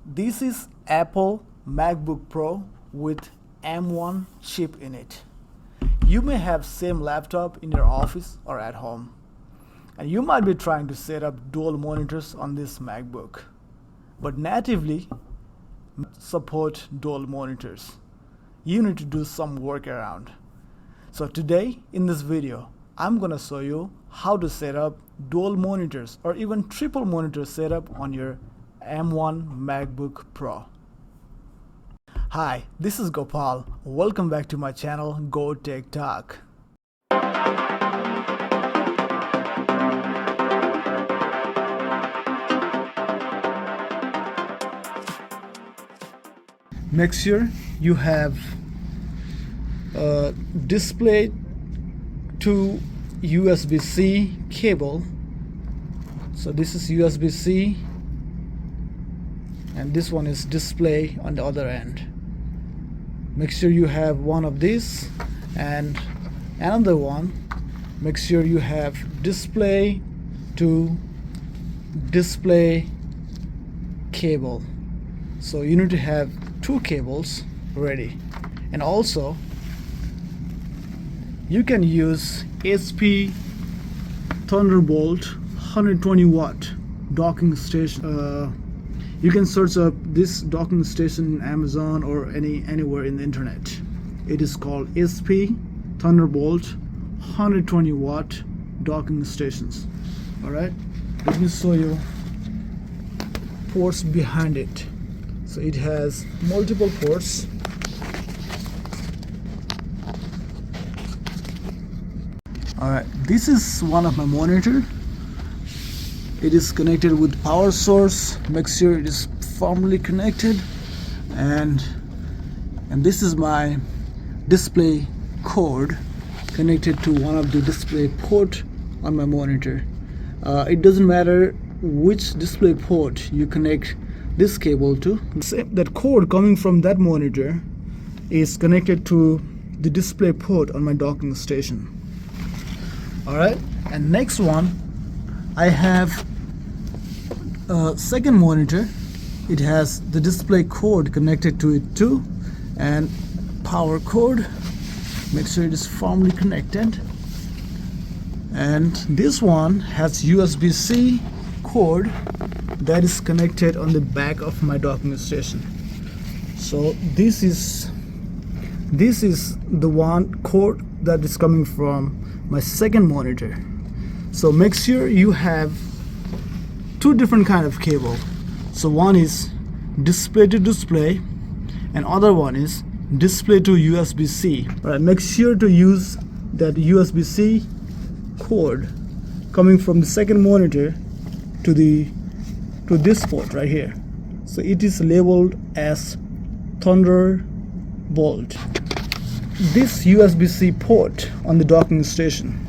This is Apple MacBook Pro with M1 chip in it. You may have same laptop in your office or at home, and you might be trying to set up dual monitors on this MacBook, but natively support dual monitors. You need to do some workaround. So today in this video, I'm gonna show you how to set up dual monitors or even triple monitor setup on your M1 MacBook Pro. Hi, this is Gopal. Welcome back to my channel, Go Tech Talk. Make sure you have a display to USB-C cable. So this is USB-C and this one is display on the other end. Make sure you have one of these and another one. Make sure you have display to display cable. So you need to have two cables ready. And also you can use HP Thunderbolt 120 watt docking station. You can search up this docking station in Amazon or anywhere in the internet. It is called HP Thunderbolt 120 watt docking stations. Alright, let me show you ports behind it. So it has multiple ports. Alright, this is one of my monitor. It is connected with power source. Make sure it is firmly connected, and this is my display cord connected to one of the display port on my monitor. It doesn't matter which display port you connect this cable to. That cord coming from that monitor is connected to the display port on my docking station. Alright, and next one, I have a second monitor. It has the display cord connected to it too, and power cord. Make sure it is firmly connected. And this one has USB-C cord that is connected on the back of my docking station. So this is the one cord that is coming from my second monitor. So make sure you have two different kind of cable. So one is display to display and other one is display to USB-C. Alright, make sure to use that USB-C cord coming from the second monitor to this port right here. So it is labeled as Thunderbolt. This USB-C port on the docking station,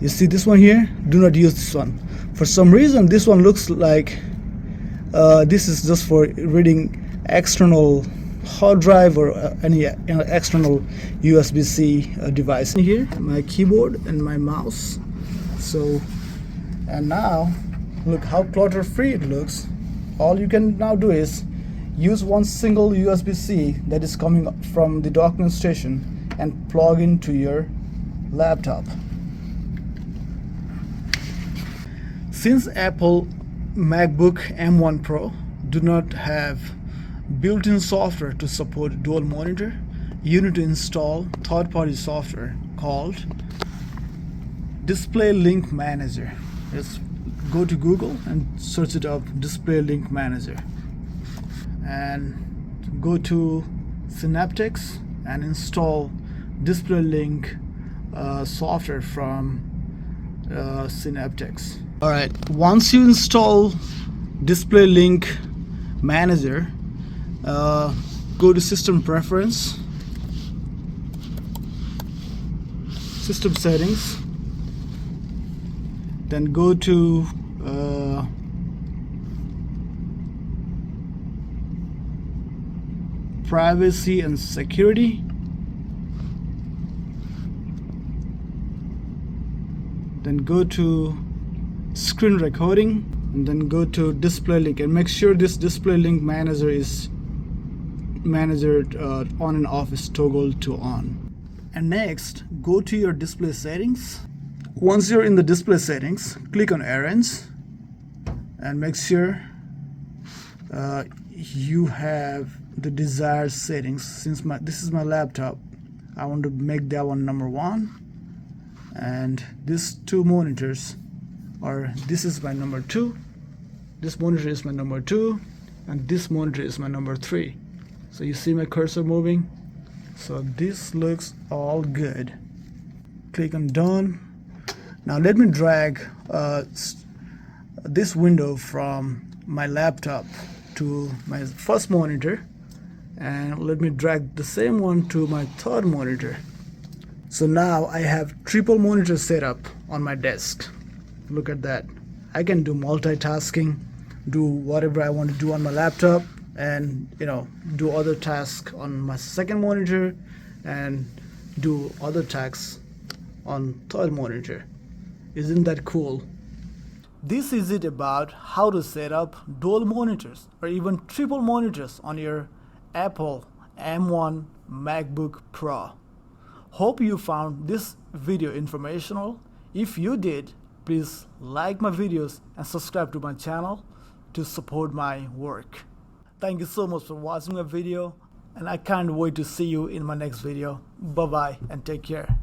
you see this one here, do not use this one. For some reason this one looks like this is just for reading external hard drive or any external USB-C device. Here my keyboard and my mouse. So, and now look how clutter free it looks. All you can now do is use one single USB-C that is coming from the docking station and plug into your laptop. Since Apple MacBook M1 Pro do not have built-in software to support dual monitor, you need to install third-party software called Display Link Manager. Just go to Google and search it up, Display Link Manager, and go to Synaptics and install Display Link software from Synaptics. Alright, once you install Display Link Manager, go to System Preference, System Settings, then go to Privacy and Security, then go to Screen Recording, and then go to display link and make sure this display link manager is on and off is toggled to on. And next, go to your display settings. Once you're in the display settings, click on errands and make sure you have the desired settings. Since this is my laptop, I want to make that one number 1, and these 2 monitors, or this is my number 2, this monitor is my number 2, and this monitor is my number 3. So you see my cursor moving. So this looks all good. Click on done. Now let me drag this window from my laptop to my first monitor, and let me drag the same one to my third monitor. So now I have triple monitor setup on my desk. Look at that. I can do multitasking, do whatever I want to do on my laptop, and do other tasks on my second monitor, and do other tasks on third monitor. Isn't that cool? This is it about how to set up dual monitors or even triple monitors on your Apple M1 Macbook Pro. Hope you found this video informational. If you did, please like my videos and subscribe to my channel to support my work. Thank you so much for watching my video, and I can't wait to see you in my next video. Bye bye and take care.